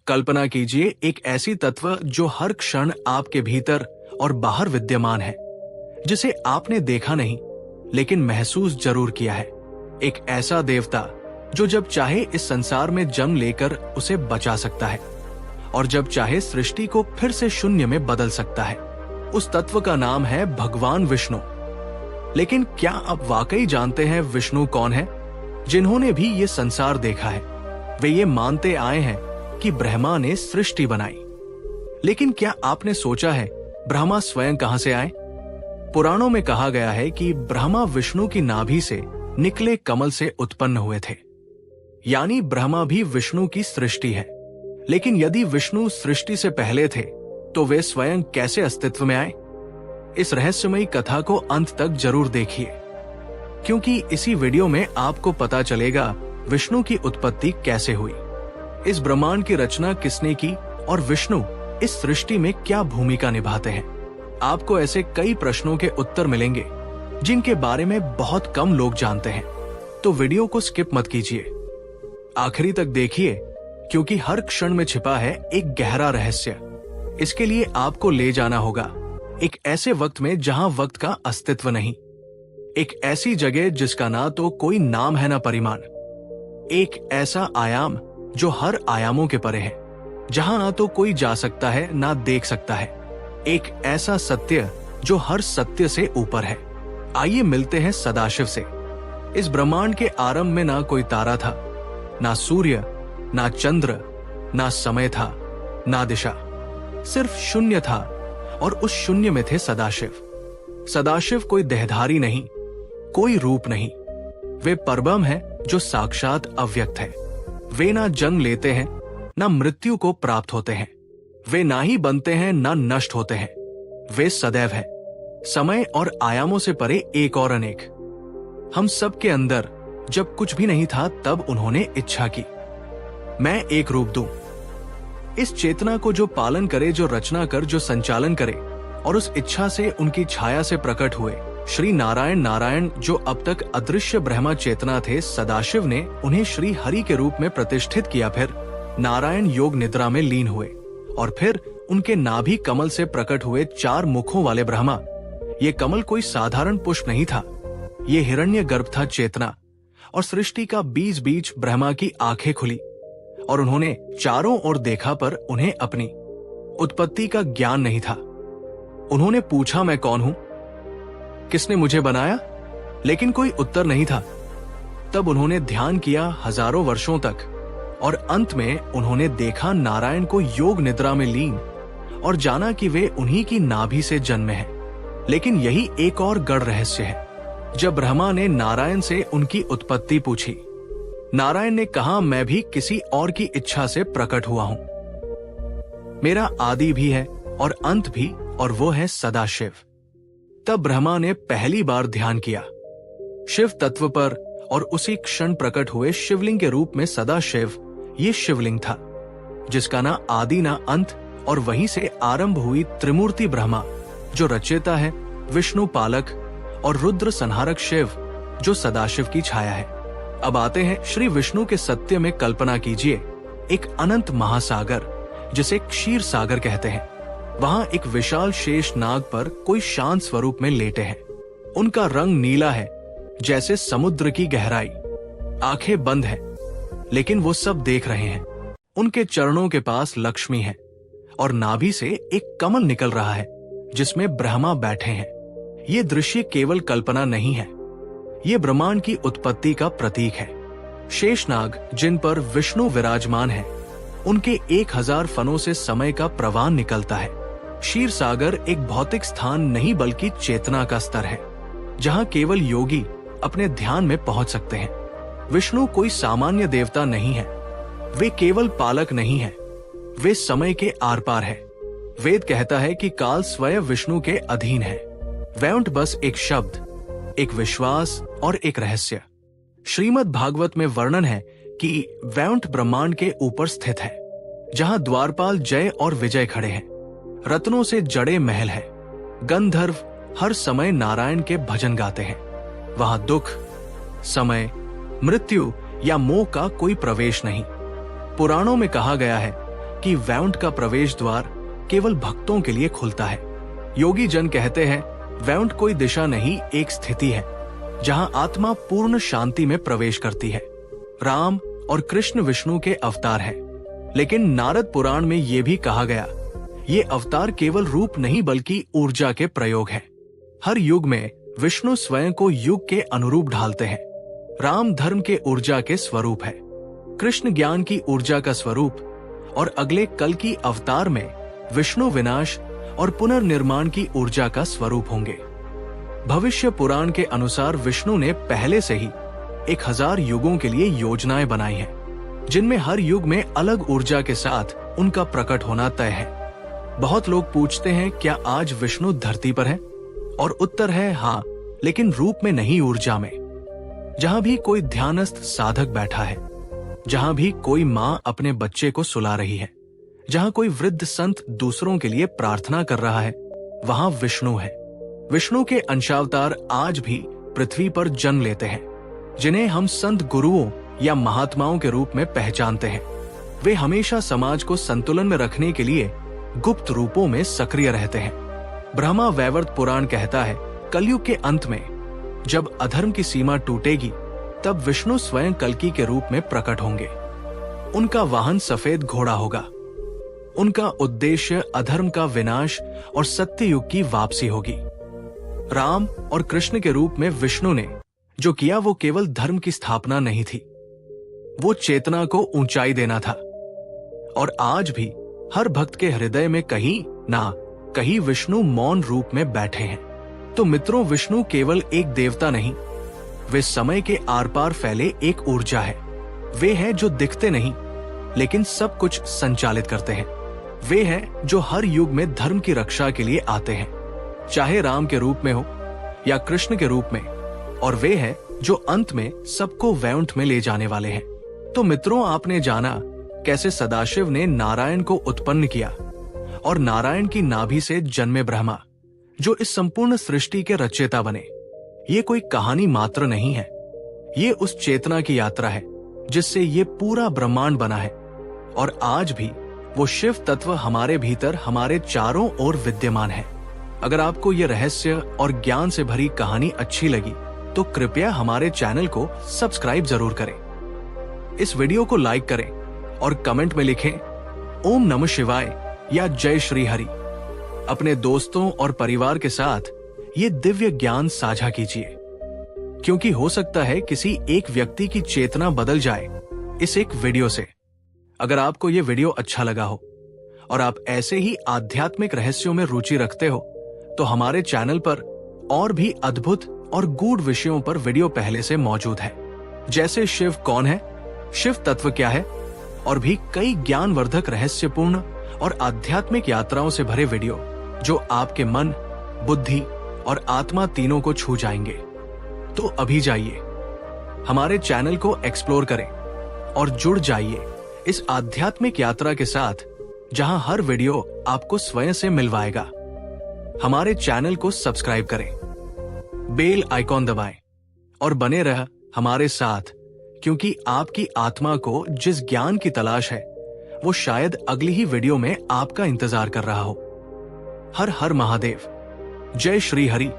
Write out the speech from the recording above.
कल्पना कीजिए एक ऐसी तत्व जो हर क्षण आपके भीतर और बाहर विद्यमान है, जिसे आपने देखा नहीं लेकिन महसूस जरूर किया है। एक ऐसा देवता जो जब चाहे इस संसार में जन्म लेकर उसे बचा सकता है और जब चाहे सृष्टि को फिर से शून्य में बदल सकता है। उस तत्व का नाम है भगवान विष्णु। लेकिन क्या आप वाकई जानते हैं विष्णु कौन है? जिन्होंने भी ये संसार देखा है वे ये मानते आए हैं कि ब्रह्मा ने सृष्टि बनाई। लेकिन क्या आपने सोचा है ब्रह्मा स्वयं कहां से आए? पुराणों में कहा गया है कि ब्रह्मा विष्णु की नाभि से निकले कमल से उत्पन्न हुए थे, यानी ब्रह्मा भी विष्णु की सृष्टि है। लेकिन यदि विष्णु सृष्टि से पहले थे तो वे स्वयं कैसे अस्तित्व में आए? इस रहस्यमयी कथा को अंत तक जरूर देखिए, क्योंकि इसी वीडियो में आपको पता चलेगा विष्णु की उत्पत्ति कैसे हुई, इस ब्रह्मांड की रचना किसने की और विष्णु इस सृष्टि में क्या भूमिका निभाते हैं। आपको ऐसे कई प्रश्नों के उत्तर मिलेंगे जिनके बारे में बहुत कम लोग जानते हैं, तो वीडियो को स्किप मत कीजिए, आखिरी तक देखिए, क्योंकि हर क्षण में छिपा है एक गहरा रहस्य। इसके लिए आपको ले जाना होगा एक ऐसे वक्त में जहां वक्त का अस्तित्व नहीं, एक ऐसी जगह जिसका ना तो कोई नाम है ना परिमाण, एक ऐसा आयाम जो हर आयामों के परे है, जहां ना तो कोई जा सकता है ना देख सकता है, एक ऐसा सत्य जो हर सत्य से ऊपर है। आइए मिलते हैं सदाशिव से। इस ब्रह्मांड के आरंभ में ना कोई तारा था, ना सूर्य, ना चंद्र, ना समय था, ना दिशा, सिर्फ शून्य था और उस शून्य में थे सदाशिव। सदाशिव कोई देहधारी नहीं, कोई रूप नहीं, वे परब्रह्म है जो साक्षात अव्यक्त है। वे ना जन्म लेते हैं ना मृत्यु को प्राप्त होते हैं, वे ना ही बनते हैं ना नष्ट होते हैं, वे सदैव है, समय और आयामों से परे एक और अनेक। हम सब के अंदर जब कुछ भी नहीं था तब उन्होंने इच्छा की, मैं एक रूप दूं। इस चेतना को जो पालन करे, जो रचना कर, जो संचालन करे, और उस इच्छा से उनकी छाया से प्रकट हुए श्री नारायण नारायण जो अब तक अदृश्य ब्रह्मा चेतना थे, सदाशिव ने उन्हें श्री हरि के रूप में प्रतिष्ठित किया। फिर नारायण योग निद्रा में लीन हुए और फिर उनके नाभि कमल से प्रकट हुए 4 मुखों वाले ब्रह्मा। ये कमल कोई साधारण पुष्प नहीं था, ये हिरण्य गर्भ था चेतना, और सृष्टि का बीच बीच ब्रह्मा की आंखें खुली और उन्होंने चारों ओर देखा, पर उन्हें अपनी उत्पत्ति का ज्ञान नहीं था। उन्होंने पूछा, मैं कौन हूं, किसने मुझे बनाया? लेकिन कोई उत्तर नहीं था। तब उन्होंने ध्यान किया हजारों वर्षों तक और अंत में उन्होंने देखा नारायण को योग निद्रा में लीन और जाना कि वे उन्हीं की नाभि से जन्मे हैं। लेकिन यही एक और गढ़ रहस्य है। जब ब्रह्मा ने नारायण से उनकी उत्पत्ति पूछी, नारायण ने कहा, मैं भी किसी और की इच्छा से प्रकट हुआ हूं, मेरा आदि भी है और अंत भी, और वो है सदाशिव। तब ब्रह्मा ने पहली बार ध्यान किया शिव तत्व पर और उसी क्षण प्रकट हुए शिवलिंग के रूप में सदाशिव। ये शिवलिंग था जिसका ना आदि ना अंत, और वहीं से आरंभ हुई त्रिमूर्ति ब्रह्मा जो रचयिता है, विष्णु पालक और रुद्र संहारक शिव जो सदाशिव की छाया है। अब आते हैं श्री विष्णु के सत्य में। कल्पना कीजिए एक अनंत महासागर जिसे क्षीर सागर कहते हैं, वहां एक विशाल शेष नाग पर कोई शांत स्वरूप में लेटे हैं। उनका रंग नीला है जैसे समुद्र की गहराई, आंखें बंद है लेकिन वो सब देख रहे हैं। उनके चरणों के पास लक्ष्मी है और नाभि से एक कमल निकल रहा है जिसमें ब्रह्मा बैठे हैं। ये दृश्य केवल कल्पना नहीं है, ये ब्रह्मांड की उत्पत्ति का प्रतीक है। शेषनाग जिन पर विष्णु विराजमान है, उनके 1000 फनों से समय का प्रवाह निकलता है। क्षीर सागर एक भौतिक स्थान नहीं बल्कि चेतना का स्तर है, जहां केवल योगी अपने ध्यान में पहुंच सकते हैं। विष्णु कोई सामान्य देवता नहीं है, वे केवल पालक नहीं है, वे समय के आर पार है। वेद कहता है कि काल स्वयं विष्णु के अधीन है। वैकुंठ बस एक शब्द, एक विश्वास और एक रहस्य। श्रीमद् भागवत में वर्णन है कि वैकुंठ ब्रह्मांड के ऊपर स्थित है, जहां द्वारपाल जय और विजय खड़े हैं। रत्नों से जड़े महल है, गंधर्व हर समय नारायण के भजन गाते हैं। वहां दुख, समय, मृत्यु या मोह का कोई प्रवेश नहीं। पुराणों में कहा गया है कि वैकुंठ का प्रवेश द्वार केवल भक्तों के लिए खुलता है। योगी जन कहते हैं वैकुंठ कोई दिशा नहीं, एक स्थिति है जहां आत्मा पूर्ण शांति में प्रवेश करती है। राम और कृष्ण विष्णु के अवतार हैं, लेकिन नारद पुराण में ये भी कहा गया ये अवतार केवल रूप नहीं बल्कि ऊर्जा के प्रयोग हैं। हर युग में विष्णु स्वयं को युग के अनुरूप ढालते हैं। राम धर्म के ऊर्जा के स्वरूप है, कृष्ण ज्ञान की ऊर्जा का स्वरूप, और अगले कल की अवतार में विष्णु विनाश और पुनर्निर्माण की ऊर्जा का स्वरूप होंगे। भविष्य पुराण के अनुसार विष्णु ने पहले से ही 1000 युगों के लिए योजनाएं बनाई हैं, जिनमें हर युग में अलग ऊर्जा के साथ उनका प्रकट होना तय है। बहुत लोग पूछते हैं क्या आज विष्णु धरती पर है, और उत्तर है हाँ, लेकिन रूप में नहीं, ऊर्जा में। जहां भी कोई ध्यानस्थ साधक बैठा है, जहां भी कोई माँ अपने बच्चे को सुला रही है, जहां कोई वृद्ध संत दूसरों के लिए प्रार्थना कर रहा है, वहां विष्णु है। विष्णु के अंशावतार आज भी पृथ्वी पर जन्म लेते हैं, जिन्हें हम संत गुरुओं या महात्माओं के रूप में पहचानते हैं। वे हमेशा समाज को संतुलन में रखने के लिए गुप्त रूपों में सक्रिय रहते हैं। ब्रह्मा वैवर्त पुराण कहता है कलयुग के अंत में जब अधर्म की सीमा टूटेगी, तब विष्णु स्वयं कल्कि के रूप में प्रकट होंगे। उनका वाहन सफेद घोड़ा होगा। उनका उद्देश्य अधर्म का विनाश और सत्य युग की वापसी होगी। राम और कृष्ण के रूप में विष्णु ने जो किया वो केवल धर्म की स्थापना नहीं थी, वो चेतना को ऊंचाई देना था। और आज भी हर भक्त के हृदय में कहीं ना कहीं विष्णु मौन रूप में बैठे हैं। तो मित्रों, विष्णु केवल एक देवता नहीं, वे समय के आर पार फैले एक ऊर्जा है। वे हैं जो दिखते नहीं लेकिन सब कुछ संचालित करते हैं। वे हैं जो हर युग में धर्म की रक्षा के लिए आते हैं, चाहे राम के रूप में हो या कृष्ण के रूप में, और वे हैं जो अंत में सबको वैकुंठ में ले जाने वाले हैं। तो मित्रों, आपने जाना कैसे सदाशिव ने नारायण को उत्पन्न किया और नारायण की नाभि से जन्मे ब्रह्मा जो इस संपूर्ण सृष्टि के रचयिता बने। ये कोई कहानी मात्र नहीं है, ये उस चेतना की यात्रा है जिससे ये पूरा ब्रह्मांड बना है। और आज भी वो शिव तत्व हमारे भीतर, हमारे चारों ओर विद्यमान है। अगर आपको ये रहस्य और ज्ञान से भरी कहानी अच्छी लगी तो कृपया हमारे चैनल को सब्सक्राइब जरूर करें, इस वीडियो को लाइक करें और कमेंट में लिखें ओम नमः शिवाय या जय श्री हरि। अपने दोस्तों और परिवार के साथ ये दिव्य ज्ञान साझा कीजिए, क्योंकि हो सकता है किसी एक व्यक्ति की चेतना बदल जाए इस एक वीडियो से। अगर आपको ये वीडियो अच्छा लगा हो और आप ऐसे ही आध्यात्मिक रहस्यों में रुचि रखते हो तो हमारे चैनल पर और भी अद्भुत और गूढ़ विषयों पर वीडियो पहले से मौजूद है, जैसे शिव कौन है, शिव तत्व क्या है, और भी कई ज्ञानवर्धक, रहस्यपूर्ण और आध्यात्मिक यात्राओं से भरे वीडियो जो आपके मन, बुद्धि और आत्मा तीनों को छू जाएंगे। तो अभी जाइए, हमारे चैनल को एक्सप्लोर करें और जुड़ जाइए इस आध्यात्मिक यात्रा के साथ, जहां हर वीडियो आपको स्वयं से मिलवाएगा। हमारे चैनल को सब्सक्राइब करें, बेल आइकॉन दबाएं और बने रह हमारे साथ, क्योंकि आपकी आत्मा को जिस ज्ञान की तलाश है वो शायद अगली ही वीडियो में आपका इंतजार कर रहा हो। हर हर महादेव। जय श्री हरि।